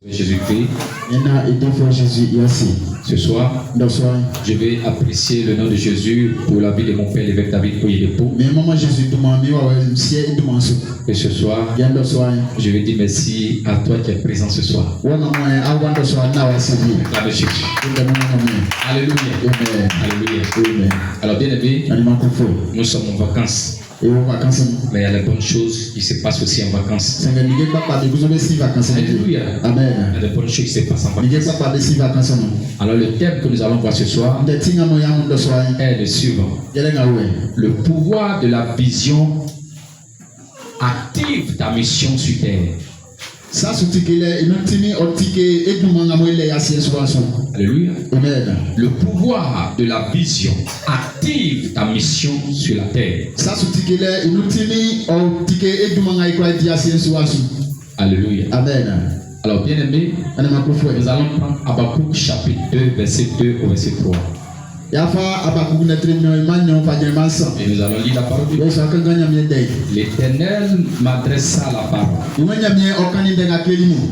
Jésus-Christ. Ce soir, je vais apprécier le nom de Jésus pour la vie de mon père, l'évêque David Oyedepo. Et ce soir, je vais dire merci à toi qui es présent ce soir. Jésus. Alléluia. Alléluia. Alors bien aimé, nous sommes en vacances. Mais il y a des bonnes choses qui se passent aussi en vacances. Alléluia. Amen. Il y a des bonnes choses qui se passent en vacances. Alors le thème que nous allons voir ce soir est le suivant. Le pouvoir de la vision active ta mission sur terre. Alléluia. Amen. Le pouvoir de la vision active ta mission sur la terre. Alléluia. Amen. Alors bien aimé, nous allons prendre Habakkuk chapitre 2, verset 2 au verset 3. Et nous allons lire la parole de Dieu. L'Éternel m'adressa la parole.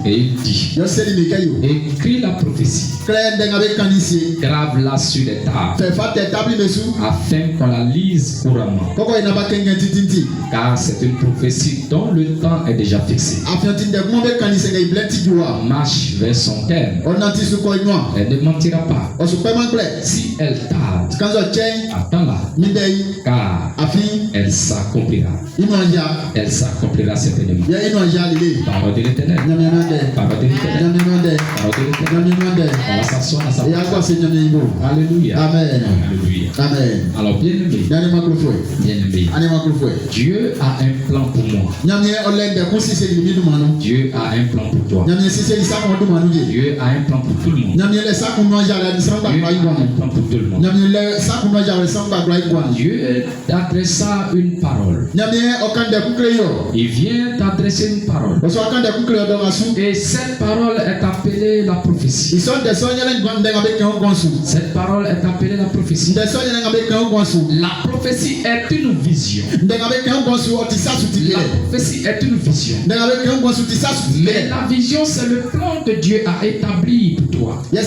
Et il dit, écris la prophétie, grave-la sur les tables, afin qu'on la lise couramment. Car c'est une prophétie dont le temps est déjà fixé. Marche vers son terme. Elle ne mentira pas. Si elle tarde, attends-la, car elle s'accomplira. Elle s'accomplira certainement. Parole de l'Éternel. Parole de l'Éternel. Parole de l'Éternel. On va s'asseoir à sa place. Alléluia. Amen. Alléluia. Amen. Alors bien aimé, Dieu a un plan pour moi. Dieu a un plan pour toi. Dieu a un plan pour tout le monde. Dieu a un plan pour tout le monde. Dieu t'adressa une parole. Il vient t'adresser une parole. Et cette parole est appelée la prophétie. Cette parole est appelée la prophétie. La prophétie est une vision. La prophétie est une vision. Mais la vision, c'est le plan que Dieu a établi pour toi. La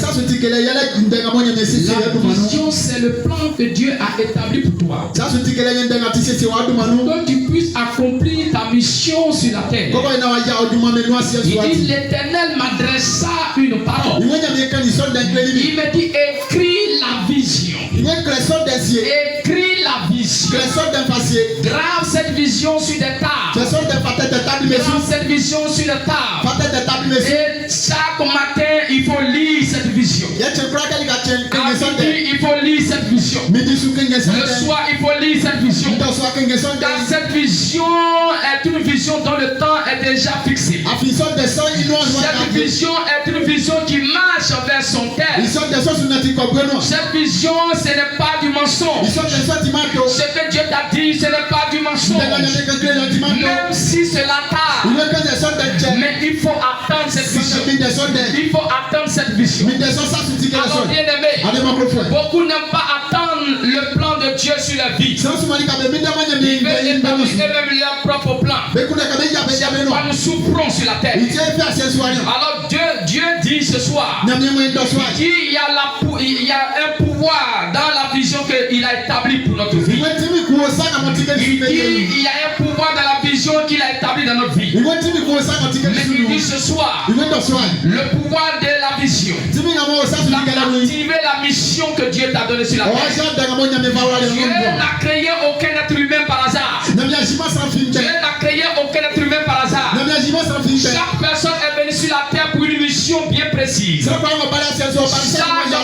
vision, c'est le plan que Dieu a établi pour toi. Pour que tu puisses accomplir ta mission sur la terre. Il dit, l'Éternel m'adressa une parole. Il me dit, écris la vision. Écris la vision. Grave cette vision sur des tables. Grave cette vision sur les tables. Et chaque matin, il faut lire cette vision. Il faut lire cette vision. Le soir, il faut lire cette vision. Car cette vision est une vision dont le temps est déjà fixé. Cette vision est une vision qui marche vers son terme. Cette vision, ce n'est pas du mensonge. Ce que Dieu t'a dit, ce n'est pas du mensonge. Même si cela tarde. Mais il faut attendre cette vision. Il faut attendre cette vision. Alors bien aimé, beaucoup n'aiment pas attendre le plan de Dieu sur la vie. Ils veulent établir eux-mêmes leur propre plan. Nous souffrons sur la terre. Alors Dieu dit ce soir, il y a un pouvoir dans la vision qu'il a établi pour notre vie. Il y a un pouvoir dans la vision qu'il a établi dans notre vie. Mais il dit ce soir, le pouvoir de la vision, d'activer la mission que Dieu t'a donnée sur la terre. Dieu n'a créé aucun être humain par hasard. Dieu n'a créé aucun être humain par hasard. Chaque personne est venue sur la terre pour une mission bien précise. Chaque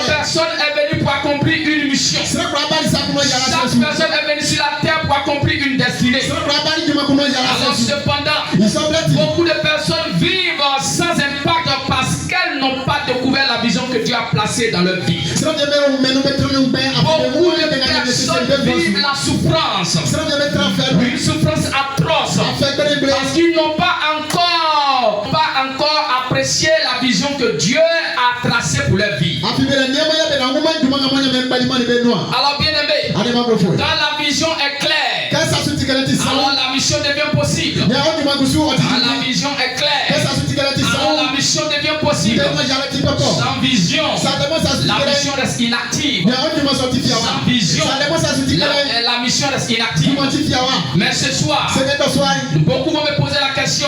personne est venue pour accomplir une mission. Chaque personne est venue sur la terre pour accomplir une destinée. Alors cependant, beaucoup de personnes vivent sans impact parce qu'elles n'ont pas découvert la vision que Dieu a placée dans leur vie. Beaucoup de personnes vivent la souffrance. Une souffrance atroce. Parce qu'ils n'ont pas encore apprécié la vision que Dieu a tracée pour leur vie. Alors bien aimé, quand la vision est claire, alors la mission devient possible. Quand la vision est claire, alors la mission devient possible. Sans vision, la mission reste inactive. Sans vision, la mission reste inactive. Mais ce soir, beaucoup vont me poser la question,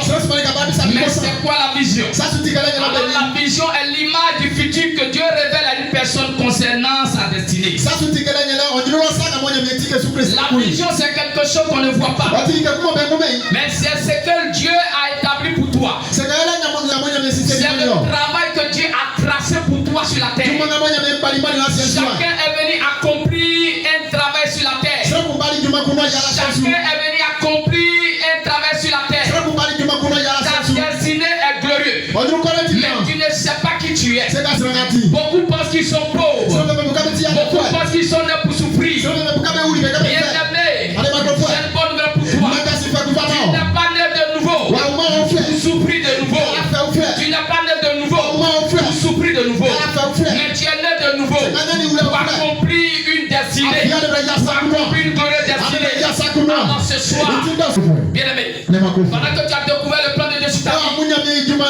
mais c'est quoi la vision? Alors, la vision est l'image du futur que Dieu révèle à une personne concernant sa destinée. La vision, c'est quelque chose qu'on ne voit pas. Mais c'est ce que Dieu a établi pour toi. C'est le travail que Dieu a tracé pour toi sur la terre. Chacun est venu accomplir un travail sur la terre. Chacun est venu accomplir un travail sur la terre. Ta destinée est glorieuse. Mais tu ne sais pas qui tu es. Beaucoup pensent qu'ils sont pauvres. Beaucoup pensent qu'ils sont nés pour souffrir. Bien-aimé, j'ai une bonne nouvelle pour toi. Tu n'es pas né de nouveau pour souffrir de nouveau. Tu n'es pas né de nouveau pour souffrir de nouveau. Mais tu es né de nouveau pour accomplir une destinée. Pour accomplir une glorieuse destinée. Alors ce soir, bien-aimé, pendant que tu as découvert le plan de Dieu sur ta vie, je veux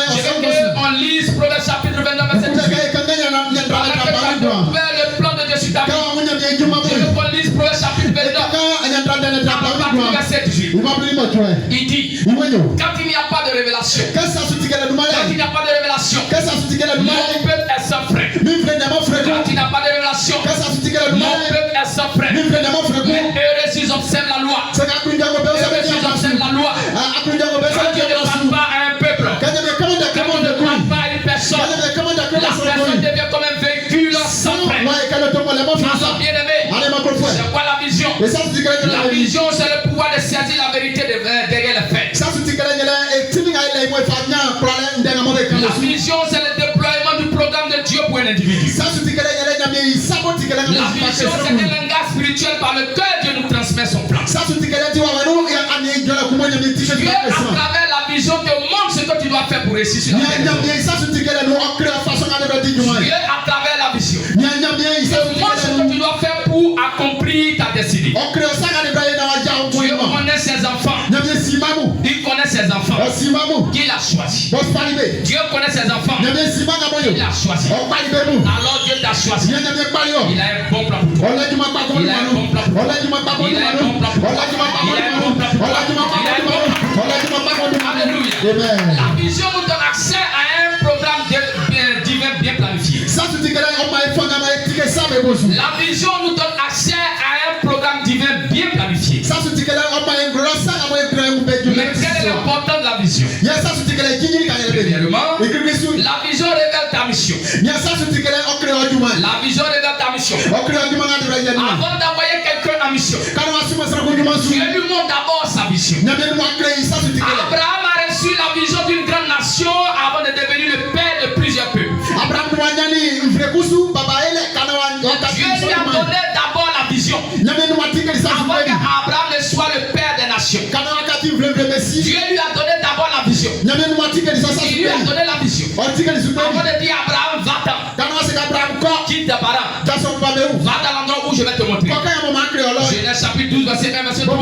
qu'on lise Proverbe chapitre 29 verset 18. Pendant que tu as découvert le plan de Dieu sur ta vie, je veux qu'on lise Proverbe chapitre 29 verset 18. Il dit, quand il n'y a pas de révélation, quand il n'y a pas de révélation, mon peuple est sans frein. Quand il n'y a pas de révélation, mon peuple est sans frein. Mais heureux s'ils observent la loi. Heureux s'ils observent la loi. Quand Dieu ne parle pas à un peuple, quand on ne parle pas à une personne, la personne devient comme un véhicule sans frein. Alors bien aimé, c'est quoi la vision? La vision, c'est le pouvoir de saisir la vérité derrière les faits. La vision, c'est le déploiement du programme de Dieu pour un individu. La vision, c'est un langage spirituel par lequel Dieu nous transmet son plan. Dieu, à travers la vision, te montre ce que tu dois faire pour réussir sur la terre. Dieu, à travers la vision, te montre ce que tu dois faire pour accomplir ta destinée. Dieu connaît ses enfants. Il connaît ses enfants qu'il a choisi. Dieu connaît ses enfants qu'il a choisi. Alors Dieu t'a choisi. Il a un bon plan pour toi. Il a un bon plan pour toi. Il a un bon plan pour toi. Il a un bon plan pour toi. Il a un bon plan pour toi. Alléluia. La vision nous donne accès à un programme divin bien planifié. La vision nous donne accès à un programme divin bien planifié. Mais quelle est l'importance de la vision? Premièrement, la vision révèle ta mission. La vision révèle ta mission. Avant d'envoyer quelqu'un en mission, Dieu lui montre d'abord sa vision. Abraham a reçu la vision d'une grande nation avant de devenir le père de plusieurs peuples. Dieu lui a donné d'abord la vision avant qu'Abraham ne soit le père des nations. Dieu lui a donné d'abord la vision. Il lui a donné la vision avant de dire Abraham, va-t'en, quitte tes parents, va dans l'endroit où je vais te montrer. Genèse chapitre 12 verset 1 verset 3.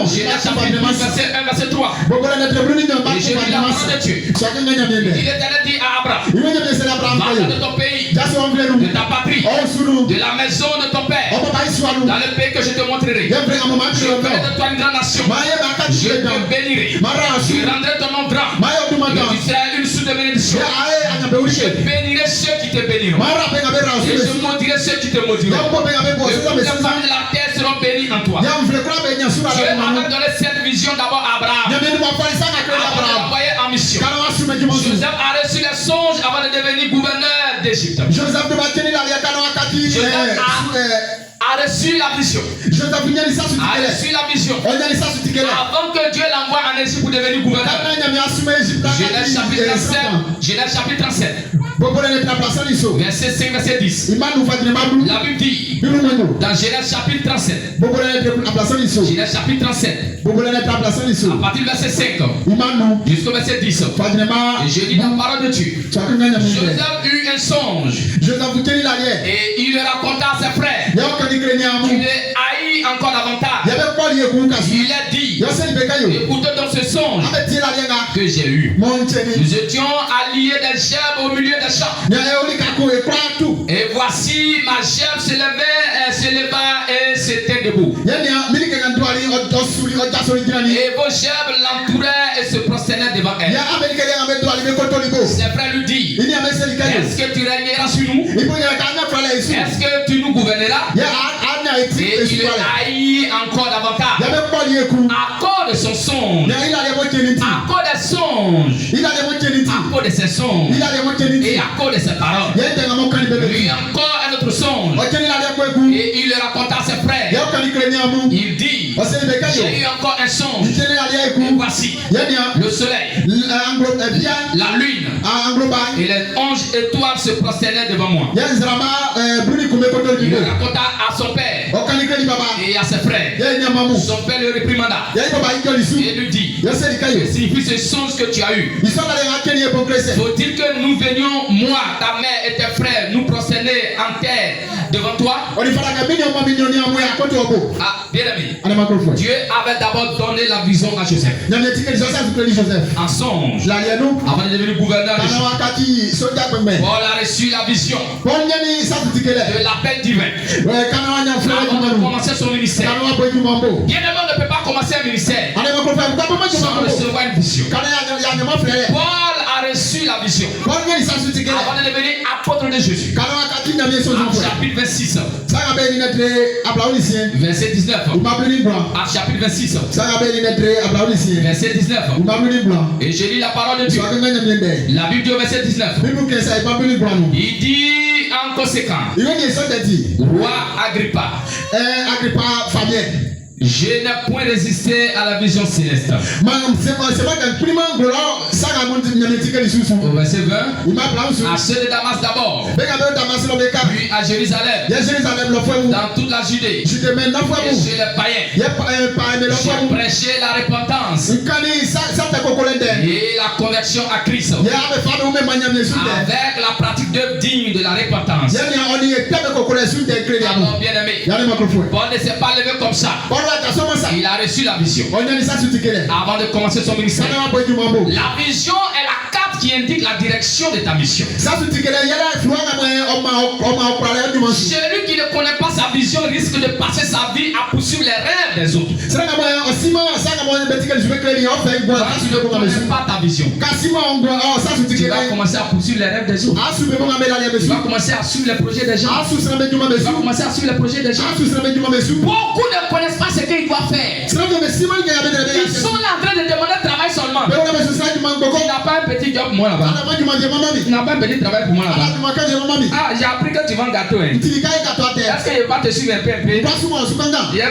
Genèse chapitre 12 verset 1 verset 3. Et je lis la parole de Dieu. Il est allé dire à Abraham, va de ton pays, de ta patrie, de la maison de ton père, dans le pays que je te montrerai. Je ferai de toi une grande nation. Je te bénirai. Je rendrai ton nom grand. Et tu seras une source de bénédiction. Je bénirai ceux qui te béniront. Et je maudirai ceux qui te maudiront. Et toutes les femmes de la terre seront bénies en toi. Dieu avait donné cette vision d'abord à Abraham. Avant de l'envoyer en mission. Joseph a reçu les songes avant de devenir gouverneur d'Égypte. Joseph a reçu la vision. A reçu la vision. Avant que Dieu l'envoie en Égypte pour devenir gouverneur. Genèse chapitre 37. Genèse chapitre 37. Verset 5, verset 10. La Bible dit dans Genèse chapitre 37. Genèse chapitre 37. À partir du verset 5 jusqu'au verset 10. Et je lis la parole de Dieu. Joseph eut un songe. Et il le raconta à ses frères. Il le haït encore davantage. Il a dit, écoutez dans ce songe que j'ai eu. Nous étions alliés des gerbes au milieu des champs. Et voici ma gerbe s'éleva et s'était debout. Et vos gerbes l'entouraient et se prosternaient devant elle. Ses frères lui disent, est-ce que tu régneras sur nous? Est-ce que tu nous gouverneras? Et il le haït encore davantage à cause de son songe, à cause des songes, à cause de ses songes et à cause de ses paroles. Lui encore un autre songe et il le raconta à ses frères. Il dit, j'ai eu encore un songe et voici le soleil, la lune et les 11 étoiles se prosternaient devant moi. Il le raconta à son père et à ses frères. Son père le réprimanda et lui dit, que signifie ce songe que tu as eu? Faut-il que nous venions, moi, ta mère et tes frères, nous prosterner en terre devant toi? Ah, bien aimé, Dieu avait d'abord donné la vision à Joseph en songe avant de devenir gouverneur de Paul a reçu la vision de l'appel divin avant de commencer son ministère. Bien aimé, on ne peut pas commencer un ministère sans recevoir une vision. Paul a reçu la vision avant de devenir apôtre de Jésus. En chapitre 26, verset 19. En chapitre 26, verset 19. Et je lis la parole de Dieu. La Bible dit au verset 19. Il dit en conséquence, roi Agrippa, je n'ai point résisté à la vision céleste. Au verset 20, à ceux de Damas d'abord, puis à Jérusalem, dans toute la Judée, et chez les païens, j'ai prêché la repentance et la conversion à Christ, avec la pratique d'œuvres dignes de la repentance. Alors, bien aimé, Paul ne s'est pas levé comme ça. Il a reçu la vision avant de commencer son ministère. La vision est la carte qui indique la direction de ta mission. Celui qui ne connaît pas sa vision risque de passer sa vie à poursuivre les rêves des autres. Quand tu ne connais pas ta vision, tu vas commencer à poursuivre les rêves des autres. Tu vas commencer à suivre les projets des gens. Tu vas commencer à suivre les projets des gens. Beaucoup ne connaissent pas ce qu'ils doivent faire. Ils sont là en train de demander travail seulement. Tu n'as pas un petit job pour moi là-bas. Tu n'as pas un petit travail pour moi là-bas. Ah, j'ai appris que tu vends gâteau. Est-ce que je vais pas te suivre un PMP? Il va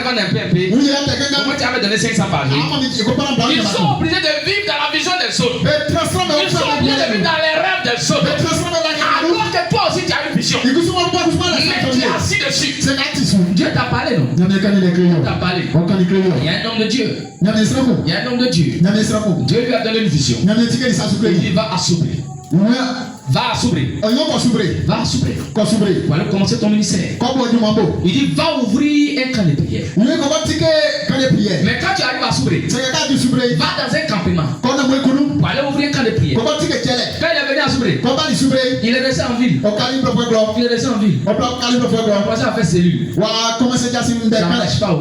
vendre un PMP. Comment tu avais donné 500 par jour? Ils sont obligés de vivre dans la vision des autres. Ils sont obligés de vivre dans les rêves des autres. Alors que toi aussi tu as une vision. Mais tu es assis dessus. Dieu t'a parlé, non? Dieu t'a parlé. Il y a un homme de Dieu. Il y a un homme de Dieu. Dieu lui a donné une vision. Il dit va à Soubré. Va à Soubré. Va à Soubré. Voilà commencer ton ministère. Il dit va ouvrir un camp de prière. Mais quand tu arrives à Soubré, va dans un campement. Pour aller ouvrir un camp de prière. Quand il est venu à Soubré, il est resté en ville. Il est resté en ville. Il a commencé à faire cellule. Ça ne marche pas.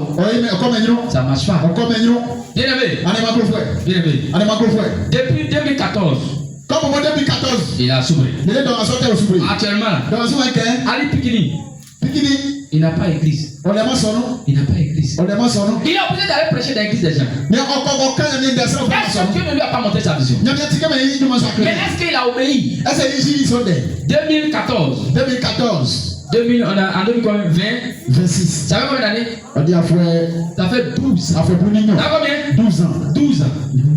Ça ne marche pas. Bien aimé. Depuis 2014. Il a Soubré. Actuellement, Ali Pikini, il n'a pas église. Il n'a pas église. Il est obligé d'aller prêcher dans l'église des gens. Est-ce que Dieu ne lui a pas montré sa vision? Mais est-ce qu'il a obéi? 2014. En 2026. Ça fait combien d'années? Ça fait 12. Ça fait combien? 12 ans.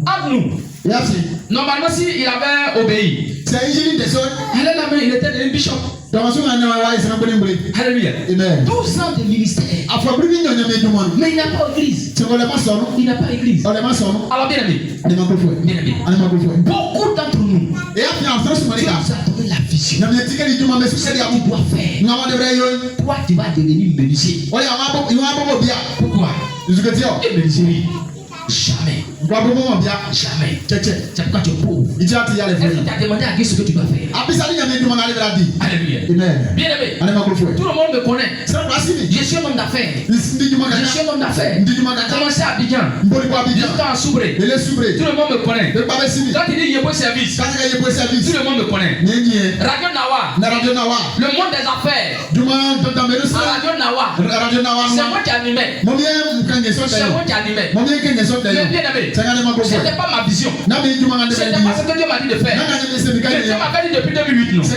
Entre nous. Normalement, s'il avait obéi, il était un bishop. Alléluia. 12 ans de ministère. Mais il n'a pas d'église. Il n'a pas d'église. Alors bien aimé. Beaucoup d'entre nous, Dieu nous a donné la vision. Ce que tu dois faire. Toi, tu vas devenir menuisier. Pourquoi? Et me dire, jamais. Jamais. C'est pourquoi tu es pauvre. Est-ce que tu as demandé à Dieu ce que tu dois faire? Alléluia. Bien aimé. Tout le monde me connaît. Je suis un homme d'affaires. Je suis un homme d'affaires. Commencé à Abidjan. J'étais en Soubré. Tout le monde me connaît. Quand il dit Yebo Service, tout le monde me connaît. Radio Nawa. Le monde des affaires. Radio Nawa. C'est moi qui animais. C'est moi qui animais. Mais bien aimé. Ce n'était pas ma vision. Ce n'était pas ce que Dieu m'a dit de faire. Mais Dieu m'a dit depuis 2008, non. Je ne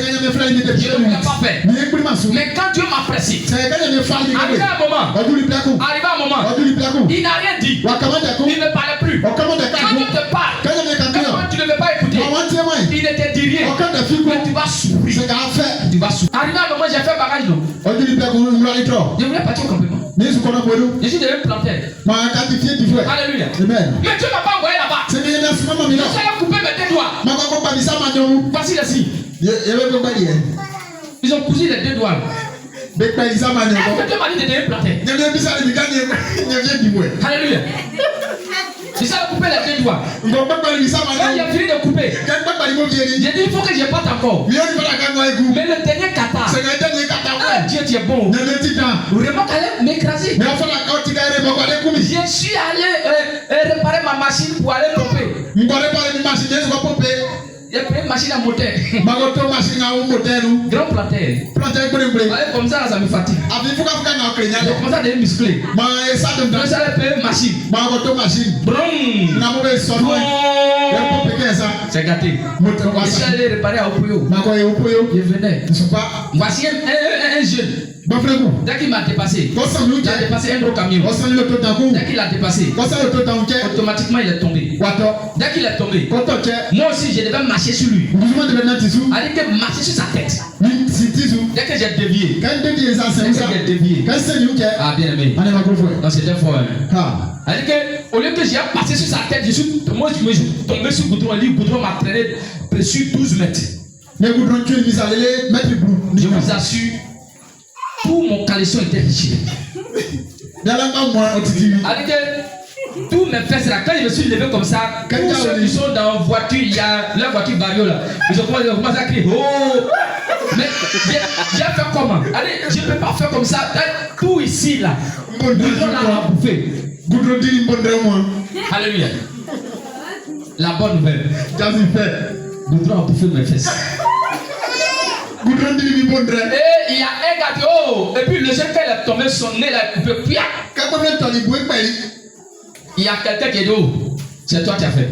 voulais pas faire. Mais quand Dieu m'a pressé, arrivé un moment, il n'a rien dit. Il ne parlait plus. Quand il te parle, tu ne veux pas écouter. Il ne te dit rien. Mais tu vas souffrir. Arrivé un moment, j'ai fait bagage, non. Je voulais partir complètement. Je suis devenu planter. Alléluia. Mais Dieu m'a pas envoyé là-bas. Je suis coupé mes deux doigts. Voici les signes. Ils ont cousu les deux doigts. Est-ce que Dieu m'a dit de devenir planter? Alléluia. Je suis couper les deux doigts. Quand il a fini de couper, j'ai dit il faut que je parte encore. Mais le dernier kata, Dieu tu es bon. Vraiment qu'elle m'écraser. Je suis allé réparer ma machine pour aller pomper. J'ai pris une machine à moteur. Grand planter. Comme ça, ça me fatigue. J'ai commencé à devenir musclé. Je suis allé payer une machine. C'est gâté. Je suis allé réparer à Opoyo. Je venais. Voici un jeune. Dès qu'il m'a dépassé, il a dépassé un gros camion. Dès qu'il a dépassé, automatiquement il est tombé. Dès qu'il est tombé, moi aussi je devais marcher sur lui. Il que marcher sur sa tête. Dès que j'ai dévié, ah bien aimé, non c'était fort. C'est-à-dire que au lieu que j'ai passé sur sa tête, je suis tombé sur le goudron. Le goudron m'a traîné sur 12 mètres. Je vous assure, tout mon caleçon était déchiré. C'est-à-dire que tous mes fesses là, quand je me suis levé comme ça, tous ceux qui sont dans la voiture, il y a la voiture Vario là, ils ont commencé à crier oh. Mais j'ai fait comment? Allez, je ne peux pas faire comme ça. Tout ici là, goudron là m'a bouffé. Alléluia. La bonne nouvelle. Goudron a bouffé mes fesses. Et il y a un gars qui oh, et puis le jeune quand il est tombé, son nez l'a coupé. Il y a quelqu'un qui est dit oh, c'est toi qui as fait.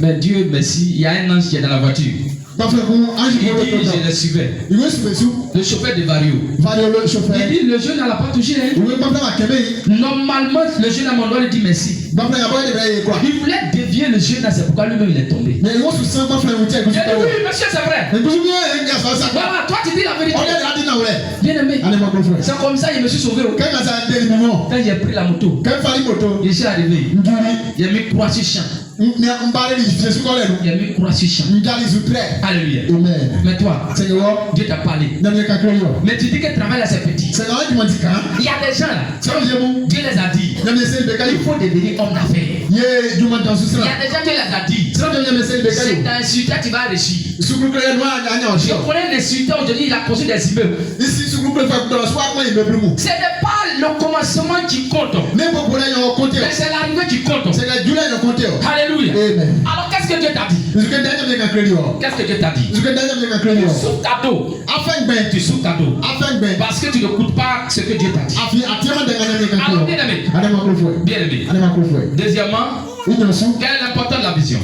Mais Dieu merci, il y a un ange qui est dans la voiture. Il dit je le suivais. Le chauffeur de Vario. Il dit le jeune n'a pas touché. Normalement le jeune à mon doigt lui dit merci. Il voulait dévier le jeune, c'est pourquoi lui-même il est tombé. J'ai dit oui monsieur c'est vrai. Voilà, toi tu dis la vérité. Bien aimé. C'est comme ça il me suis sauvé. Quand j'ai pris la moto, je suis arrivé. J'ai mis croix sur champ. Il y a mis croix sur champ. Alléluia. Mais toi, Dieu t'a parlé. Mais tu dis que le travail là c'est petit. Il y a des gens là, Dieu les a dit, il faut devenir homme d'affaires. Il y a des gens qui les a dit, c'est un insultant tu vas réussir. Je connais un insultant aujourd'hui, il a construit des immeubles. Ce n'est pas le commencement qui compte, mais c'est l'arrivée qui compte. Alléluia. Alors qu'est-ce que Dieu t'a dit? Qu'est-ce que Dieu t'a dit? Tu souffres cadeau. Tu souffres cadeau. Parce que tu ne coûtes pas ce que Dieu t'a dit. Alors bien aimé. Bien aimé. Deuxièmement, quelle est l'importance de la vision?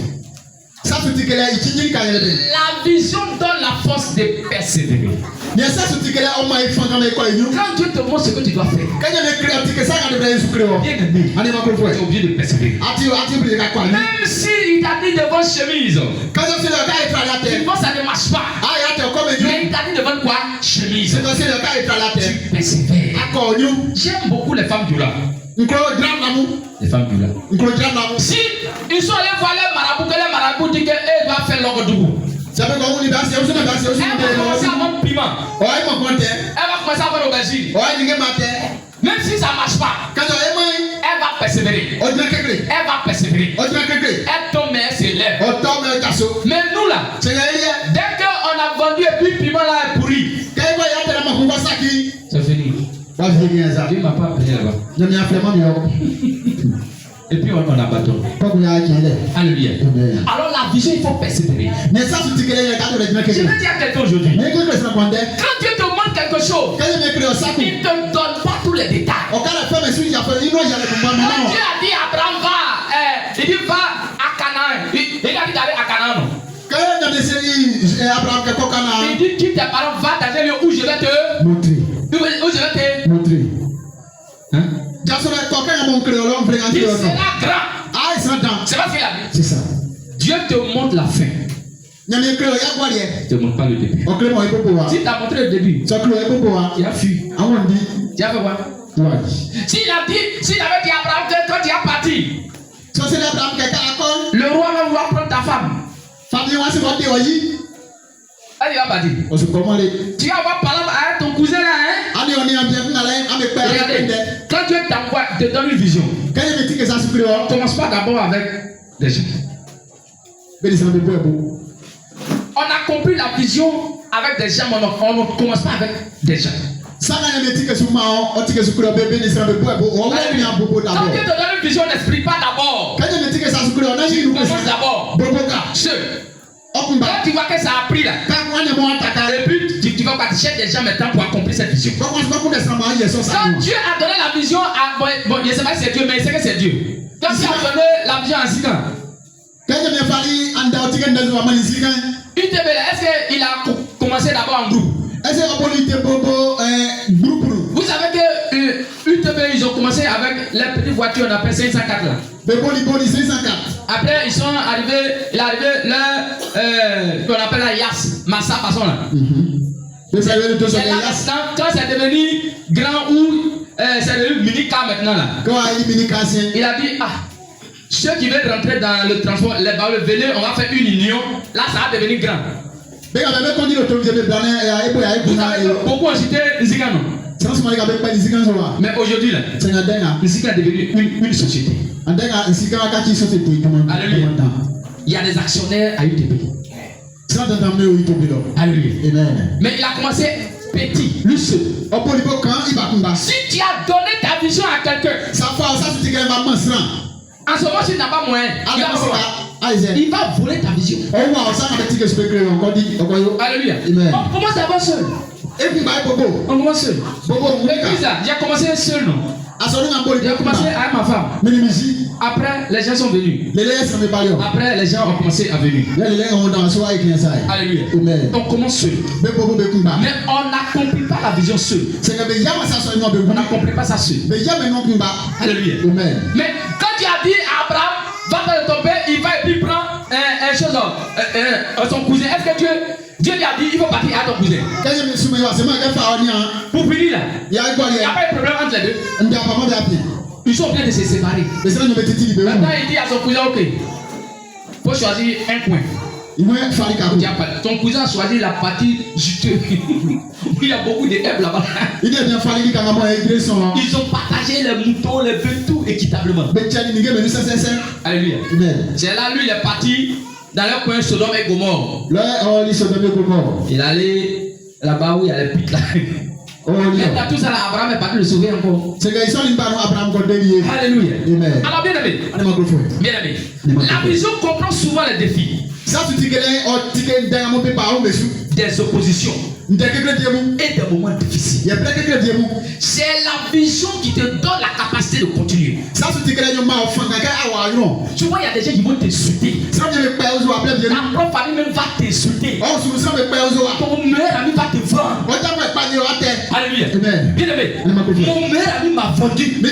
La vision donne la force de persévérer. Quand Dieu te montre ce que tu dois faire, bien aimé, tu es obligé de persévérer. Même si il t'a dit devant chemise, tu penses que ça ne marche pas. Mais il t'a dit devant quoi? Chemise. Tu persévères. J'aime beaucoup les femmes du là. Les femmes du là. Si ils sont allés voir les marabouts, que les marabouts disent qu'elles doivent faire leur dougou. Elle va commencer à avoir piment. Elle va commencer à avoir l'aubergine. Même si ça ne marche pas, elle va persévérer. Elle va persévérer. Elle tombe mais elle s'élève. Mais nous là, dès qu'on a vendu et puis le piment là est pourri, c'est fini. Dieu m'a pas appelé là-bas. Et puis on a bâton. Alléluia. Alors la vision, il faut persévérer. Je vais dire à quelqu'un aujourd'hui. Quand Dieu te montre quelque chose, il ne te donne pas tous les détails. Quand Dieu a dit à Abraham va, il dit va à Canaan. Il a dit d'aller à Canaan. Il dit quitte tes parents, va dans un lieu où je vais te montrer. Où je vais te montrer. Hein? Il sera grand. C'est pas ce qu'il a dit. C'est ça. Dieu te montre la fin. Il ne te montre pas le début. Si tu as montré le début, tu as fui. Tu as fait quoi? S'il avait dit à Abraham que quand tu es parti, le roi va vouloir prendre ta femme. Elle va partir. Tu vas avoir parlé à ton cousin là, hein? Regardez, quand Dieu t'envoie, te donne une vision, commence pas d'abord avec des gens. On a compris la vision avec des gens, mais on ne commence pas avec des gens. Quand Dieu te donne une vision, n'explique pas d'abord. Tu commences d'abord. Ceux. Quand tu vois que ça a pris là, et puis tu vas partir des gens maintenant pour accomplir cette vision. Quand Dieu a donné la vision à. Bon, je ne sais pas si c'est Dieu, mais c'est que c'est Dieu. Quand il a donné la vision à Sigan, est-ce qu'il a commencé d'abord en groupe? Vous savez que UTB, ils ont commencé avec les petites voitures, on appelle 504 là. Après, ils sont arrivés, il est arrivé là, qu'on appelle la Yas, Massa façon là. Quand c'est devenu grand ou c'est devenu mini-car maintenant là. Il a dit, ceux qui veulent rentrer dans le transport, venez, on va faire une union, là ça va devenir grand. Vous savez, beaucoup ont cité Nzigano. Mais aujourd'hui, Nzigano est devenu une société. Alléluia. Il y a des actionnaires à UTB. Alléluia. Mais il a commencé petit, lui seul. Si tu as donné ta vision à quelqu'un, en ce moment, tu n'as pas moyen. Il va voler ta vision. Alléluia. On commence d'abord seul. On commence seul. L'église là, j'ai commencé seul, non? J'ai commencé avec ma femme. Après, les gens sont venus. Après, les gens ont commencé à venir. Alléluia. On commence seul. Mais on n'accomplit pas la vision seul. On n'accomplit pas ça seul. Alléluia. Mais quand tu as dit à Abraham, va dans ton père, il va et puis prend son cousin. Est-ce que Dieu lui a dit, il faut partir à ton cousin? Pour finir là, il n'y a pas de problème entre les deux. Ils sont en train de se séparer. Maintenant, il dit à son cousin, ok, il faut choisir un coin. Ton cousin a choisi la partie juteuse. Il y a beaucoup de herbes là-bas. Ils ont partagé les moutons, les bœufs, tout équitablement. Alléluia. C'est là, lui, il est parti dans le coin Sodome et Gomorre. Il est allé là-bas où il y a les pics là. Maintenant, tout ça, là, Abraham est parti le sauver encore. Alléluia. Alors, bien aimé, la vision comprend souvent les défis. Des oppositions et des moments difficiles. C'est la vision qui te donne la capacité de continuer. Tu vois, il y a des gens qui vont t'insulter. La propre famille même va t'insulter. Ton meilleur ami va te vendre. Alléluia. Bien aimé, mon meilleur ami m'a vendu. Moi,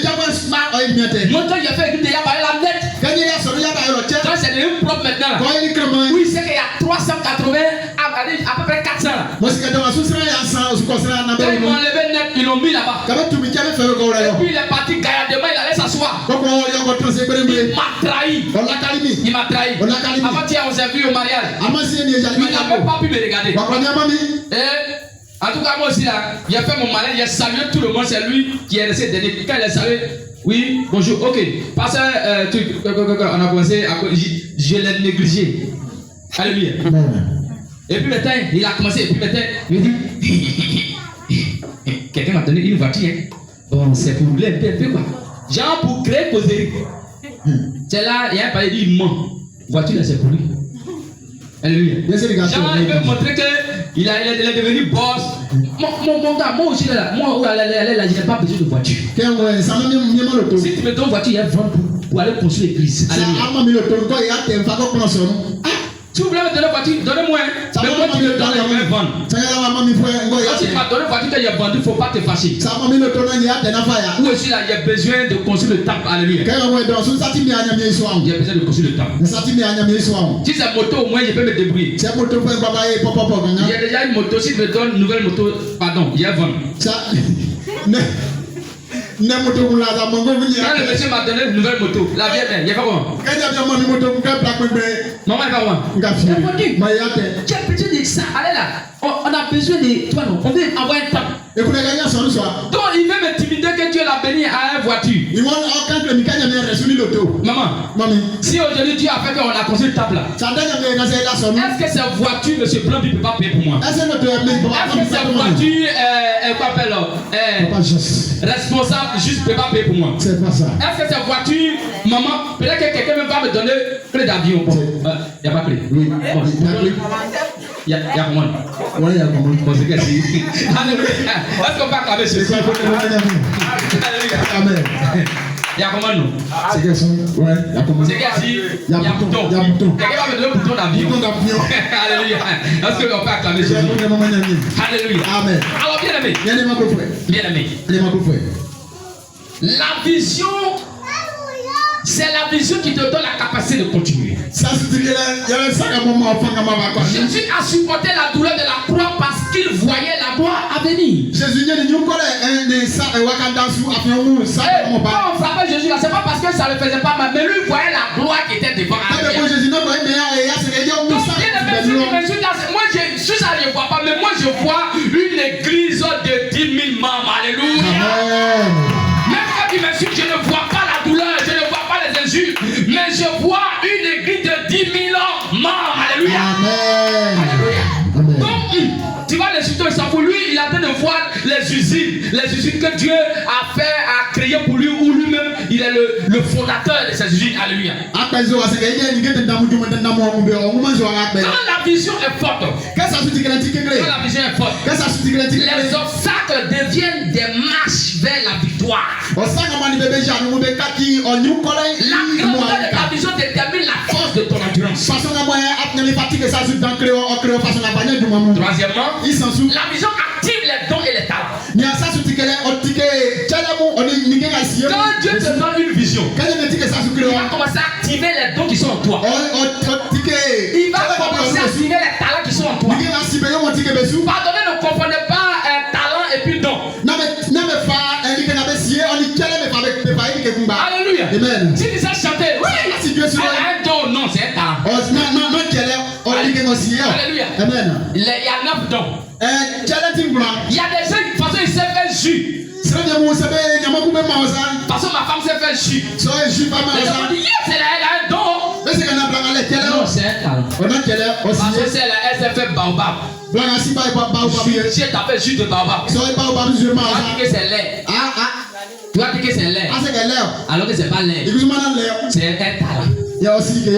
quand j'ai fait une déjà par la net, quand c'est devenu propre maintenant, oui, c'est qu'il y a 380 à peu près 400 là. Ils m'ont enlevé net, ils l'ont mis là-bas. Et puis il est parti gaillardement, il allait s'asseoir. Il m'a trahi. Il m'a trahi. Avant-hier, on s'est vu au mariage. Il n'a même pas pu me regarder. En tout cas, moi aussi là, il a fait mon malin, il a salué tout le monde, c'est lui qui est resté dernier. Quand il a salué, oui, bonjour, ok. Pasteur, on a commencé, je l'ai négligé. Alléluia. Et puis maintenant, il a commencé, et puis maintenant, il dit, quelqu'un m'a donné une voiture. Hein. Bon, c'est pour rouler un peu quoi. Genre pour créer causerie. C'est là, il y a un palais, il ment. Voiture là, c'est pour lui. Alléluia. Genre, il veut montrer qu'il est devenu boss. Mon gars, moi aussi là, moi, je n'ai pas besoin de voiture. Si tu me donnes une voiture, il y a vendre pour aller construire l'église. Alléluia. Si vous voulez me donner une voiture, donnez-moi. Mais moi, tu me donnes, je vais vendre. Quand tu m'as donné une voiture que tu as vendue, il ne faut pas te fâcher. Ou aussi là, il y a besoin de construire le temple. Alléluia. Il y a besoin de construire le temple. Si c'est moto, au moins, je peux me débrouiller. Il y a déjà une moto. Si tu me donnes une nouvelle moto, pardon, il y a vendre. Quand le monsieur m'a donné une nouvelle moto, la vieille mère, il y a pas quoi? Maman, il va quoi? Tu as besoin de ça, allez là. On a besoin de toi, non? On veut envoyer un temps. Donc il veut m'intimider que Dieu l'a béni à une voiture. Maman, si aujourd'hui Dieu a fait qu'on a construit une table là, est-ce que cette voiture, monsieur Blanc, ne peut pas payer pour moi? Est-ce que cette voiture, quoi appelle responsable, juste ne peut pas payer pour moi? C'est pas ça. Est-ce que cette voiture, maman, peut-être que quelqu'un va me donner clé d'avion? Il n'y a pas clé. Oui. Il y a comment? Oui, il y a comment? Bon, c'est que si. Alléluia. Est-ce qu'on peut acclamer ceci? Alléluia. Amen. Il y a comment nous? C'est que ça. Ouais, il y a comment? C'est que si. Il y a bouton. Quelqu'un va me donner un bouton d'avion. Alléluia. Est-ce qu'on peut acclamer ceci? Alléluia. Amen. Alors, bien aimé. Bien aimé. La vision. C'est la vision qui te donne la capacité de continuer. Jésus a supporté la douleur de la croix parce qu'il voyait la gloire à venir. Quand on frappait Jésus, c'est pas parce que ça ne le faisait pas mal, mais lui voyait la gloire qui était devant. Moi je suis ça je ne vois pas, mais moi je vois une église de 10 000 membres. Alléluia. Même quand tu m'insultes, je ne vois pas la douleur, je ne vois pas les injures, mais je vois une église de 10 000 membres. Alléluia. Amen. Donc, tu vois les insulter, ça pour lui, il est en train de voir les usines que Dieu a créées pour lui, ou lui-même, il est le fondateur de ces usines. Alléluia. Quand la vision est forte, les obstacles deviennent des marches vers la victoire. La grandeur de ta vision détermine la force de ton endurance. Troisièmement, la vision active les dons et les talents. Quand Dieu te donne une vision, il va commencer à activer les dons qui sont en toi. Il va commencer à activer les talents qui sont en toi. Pardonnez, ne confondez pas un talent et puis don. Alléluia. Amen. Si tu sais chanter, oui, elle a un don, non, c'est un talent. Alléluia. Amen. Il y a 9 dons. Il y a des gens, de toute façon, ils savent faire jus. Parce que ma femme sait faire jus. Les gens disent, yes, elle a un don. Non, c'est un talent. Parce que elle s'est fait baobab. J'ai tapé jus de baobab. Tu vas dire que c'est lait. Tu vas dire que c'est lait. Alors que c'est pas lait. C'est un talent. Parce qu'il y a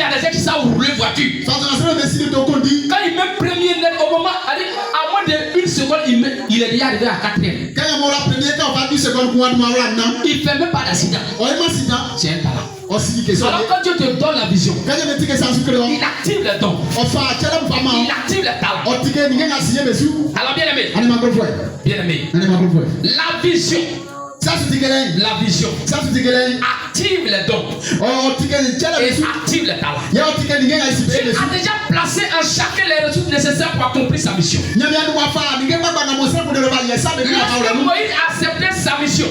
des gens qui savent rouler voiture. Quand il met premier net au moment, à moins d'une seconde, il est déjà arrivé à 4e. Il ne fait même pas d'accident. C'est un talent. Alors quand Dieu te donne la vision, il active les dons. Il active les talents. Alors bien aimé, la vision. La vision active les dons et active les talents. Il a déjà placé en chacun les ressources nécessaires pour accomplir sa mission. Lorsque Moïse a accepté sa mission,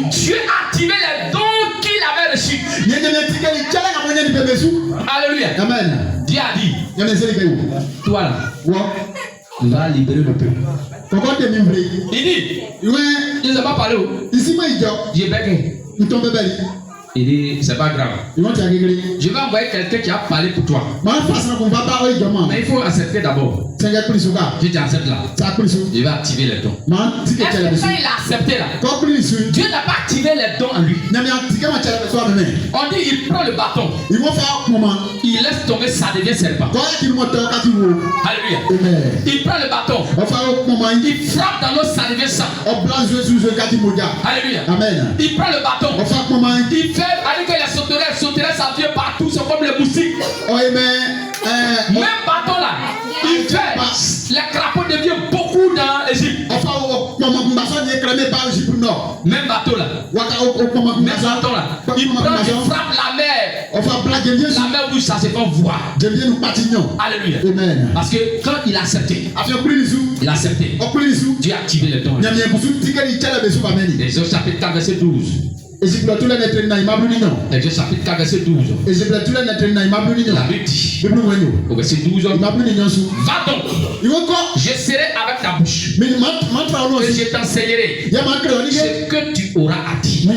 Dieu a activé les dons qu'il avait reçus. Alléluia. Amen. Dieu a dit, toi là, va libérer le peuple. Il dit, il ne s'est pas parlé. J'ai bégué. Il dit, c'est pas grave. Je vais envoyer quelqu'un qui a parlé pour toi. Mais il faut accepter d'abord. Je t'accepte là. Je vais activer les dons. Est-ce que quand il a accepté là, Dieu n'a pas activé les dons en lui. On dit, il prend le bâton. Il laisse tomber, ça devient serpent. Alléluia. Il prend le bâton. Il frappe dans l'eau, ça devient sang. Alléluia. Il prend le bâton. Il fait avec les sauterelles, ça vient partout, c'est comme les moustiques. Même bâton là, il fait, les crapauds deviennent beaucoup dans l'Égypte. Même bateau là, il frappe la mer. La mer rouge, ça se fait voir. Alléluia. Parce que quand il a accepté, Dieu a activé les dons. Exode chapitre 4 verset 12. Exode chapitre 4 verset 12. La Bible dit au verset 12, va donc, je serai avec ta bouche et je t'enseignerai ce que tu auras à dire.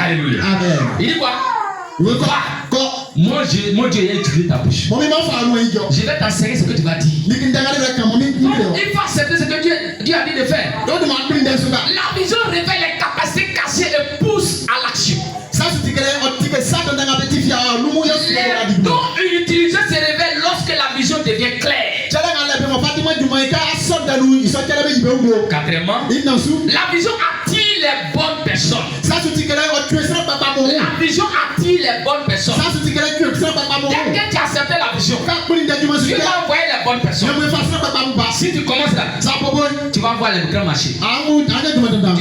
Alléluia. Il dit quoi? Mon Dieu a utilisé ta bouche. Je vais t'enseigner ce que tu vas dire. Donc, il faut accepter ce que Dieu a dit de faire. La vision révèle les capacités cachées et pousse à l'action. Les dons utilisés se révèlent lorsque la vision devient claire. Quatrièmement, la vision attire les bonnes personnes. La vision attire les bonnes personnes. Dès que tu as accepté la vision, tu vas envoyer les bonnes personnes. Si tu commences là, tu vas voir les grands marchés. Tu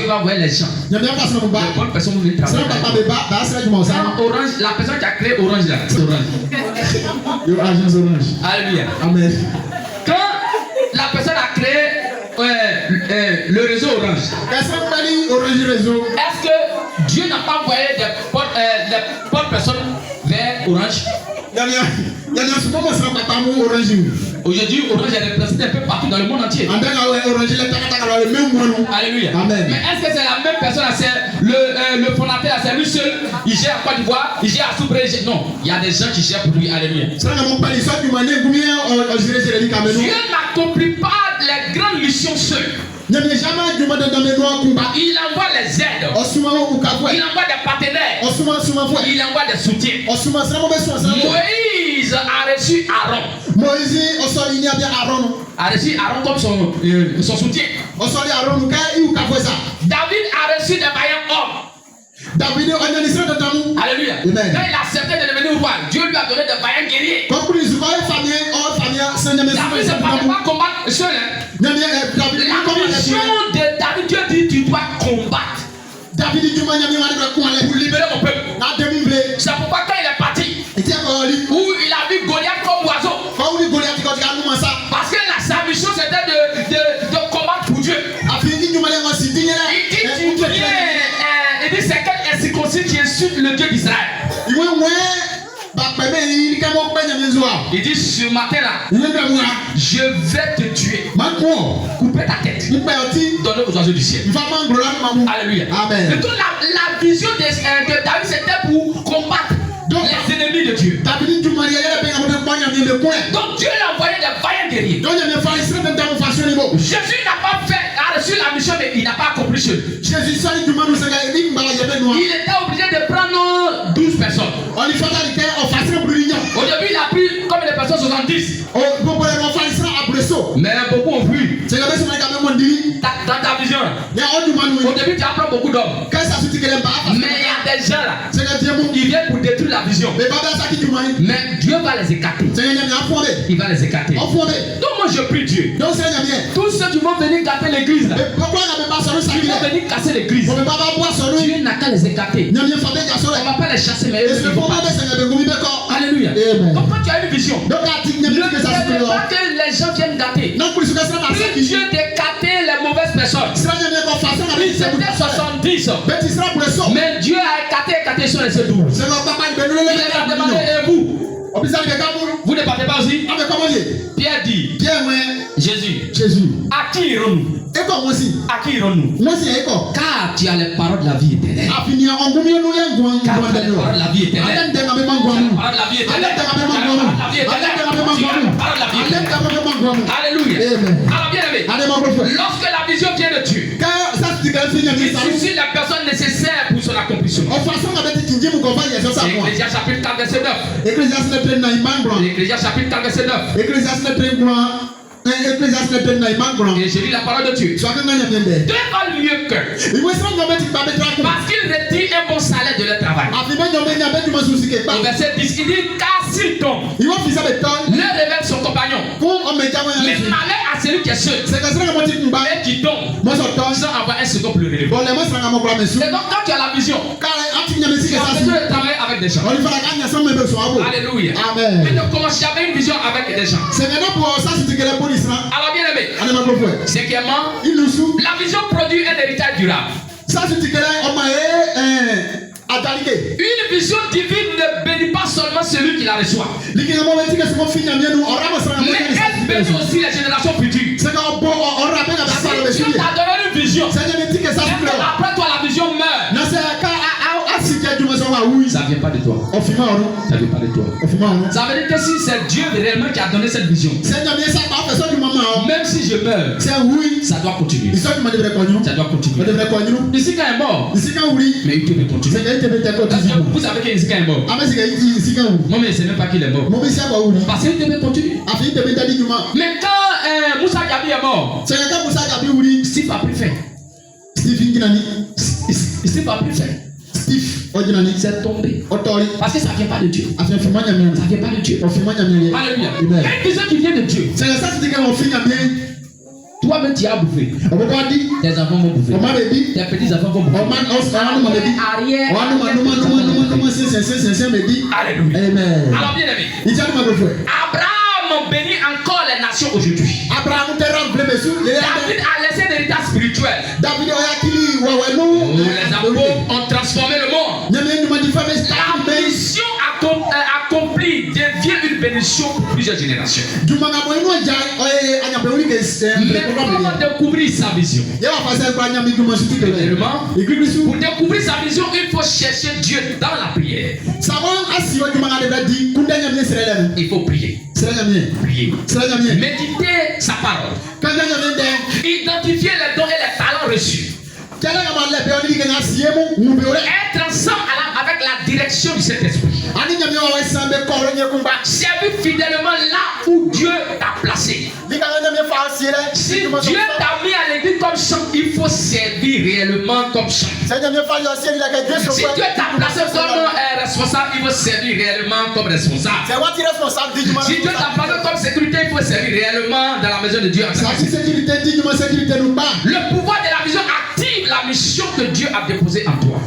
vas voir les gens. Les bonnes personnes vont venir travailler. Orange, la personne qui a créé Orange là, c'est Orange. Alléluia. Amen. Quand la personne a créé le réseau Orange, est-ce que Dieu n'a pas envoyé des bonnes personnes vers Orange? Aujourd'hui, Orange est représenté un peu partout dans le monde entier. Alléluia. Amen. Mais est-ce que c'est la même personne? C'est le fondateur, c'est lui seul. Il gère à Côte d'Ivoire, il gère à Soubré. Non, il y a des gens qui gèrent pour lui. Alléluia. Dieu n'accomplit pas les grandes missions seul. Il envoie les aides. Il envoie des partenaires. Il envoie des soutiens. Moïse a reçu Aaron. A reçu Aaron comme son soutien. David a reçu des vaillants hommes. Alléluia. Quand il a accepté de devenir roi, Dieu lui a donné des vaillants guerriers. David ne fallait pas combattre seul. La mission de David, Dieu dit tu dois combattre pour libérer mon peuple. C'est pourquoi quand il est parti, où il a vu Goliath comme oiseau, parce que sa mission c'était de combattre pour Dieu. Il dit c'est quel incirconcis qui insulte le Dieu d'Israël. Il dit ce matin là, je vais te tuer, couper ta tête, donner aux oiseaux du ciel. Alléluia. Amen. Et donc la vision de David c'était pour combattre les ennemis de Dieu. Donc Dieu l'a envoyé des vaillants guerriers. Jésus n'a pas a reçu la mission mais il n'a pas accompli seul. Il était obligé de prendre 12 personnes. Au début il a pris comme des personnes 70. Mais beaucoup ont fui. Dans ta vision là, au début tu apprends beaucoup d'hommes. Mais il y a des gens là qui viennent pour détruire la vision. Mais Dieu va les écarter. Il va les écarter. Donc moi je prie Dieu. Tous ceux qui vont venir gâter l'église là, qui vont venir casser l'église, Dieu n'a qu'à les écarter. On ne va pas les chasser mais ils vont pas. Alléluia. Donc quand tu as une vision, ne fais pas que les gens viennent gâter. Prie Dieu d'écarter les mauvaises personnes. Ils étaient 70. Mais Dieu a écarté sur les 12. Il a demandé et vous ne partez pas aussi. Pierre dit, Jésus, à qui irons-nous? À qui irons-nous? Car tu as les paroles de la vie éternelle. Car tu as les paroles de la vie éternelle. Alléluia. Alors bien aimé, lorsque la vision vient de Dieu, il suscite la personne nécessaire pour son accomplissement. Ecclésias chapitre 4 verset 9. Ecclésias chapitre 4 verset 9. Et je lis la parole de Dieu. Dieu valent mieux que. Parce qu'il retire un bon salaire de leur travail. Au verset 10, il dit, car s'il tombe, leur révèle son compagnon. Mais malheur à celui qui est seul et qui tombe sans avoir un second plus relevé. Et donc quand tu as la vision, tu as besoin de travailler avec des gens. Alléluia. Amen. Mais ne commence jamais une vision avec des gens. Alors bien aimé, cinquièmement, la vision produit un héritage durable. Une vision divine ne bénit pas seulement celui qui la reçoit, mais elle bénit aussi les générations futures. Si Dieu t'a donné une vision, et après toi la vision meurt, ça ne vient pas de toi. Ça ne vient pas de toi. Ça veut dire que si c'est Dieu réellement qui a donné cette vision, même si je meurs, ça doit continuer. Ça doit continuer. Ici quand il est mort, mais il peut continuer. Vous savez que Isika est mort. Moi, mais je ne sais même pas qu'il est mort. Parce qu'il devait continuer. Mais quand Moussa Gabi est mort, Steve a plus faim. Steve a plus faim. C'est tombé. Parce que ça ne vient pas de Dieu. Ça ne vient pas de Dieu. Alléluia. Une vision qui vient de Dieu. Toi-même tu as bouffé. Tes enfants vont bouffer. Tes petits-enfants vont bouffer. Alléluia. Alors bien aimé, Abraham bénit encore les nations aujourd'hui. David a laissé un héritage spirituel. Les apôtres ont transformé le monde. La mission accomplie devient une bénédiction pour plusieurs générations. Mais comment découvrir sa vision? Pour découvrir sa vision, il faut chercher Dieu dans la prière. Il faut prier. Prier. Méditer sa parole. Identifier les dons et les talents reçus. Être ensemble avec la direction du Saint-Esprit. Servir fidèlement là où Dieu t'a placé. Si Dieu t'a mis à l'église comme chant, il faut servir réellement comme chant. Si Dieu t'a placé comme responsable, il faut servir réellement comme responsable. Si Dieu t'a placé comme sécurité, il faut servir réellement dans la maison de Dieu. Le pouvoir de la vision active la mission que Dieu a déposée en toi.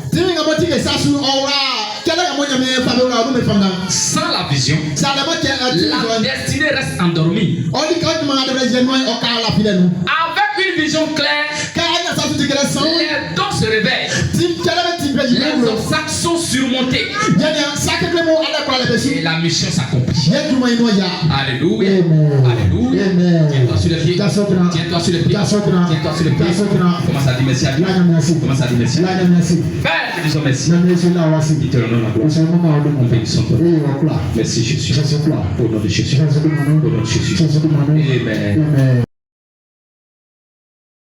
Sans la vision, la destinée reste endormie. Avec une vision claire, les dons se réveillent. Les obstacles sont surmontés. Et la mission s'accomplit. Alléluia. Alléluia. Tiens-toi sur les pieds. Tiens-toi sur les pieds. Tiens-toi sur les pieds. Commence à dire merci à Dieu. Commence à dire merci. Père, te disons merci. Dis te rendons la gloire. Nous bénissons ton nom. Merci Jésus. Au nom de Jésus. Au nom de Jésus. Amen.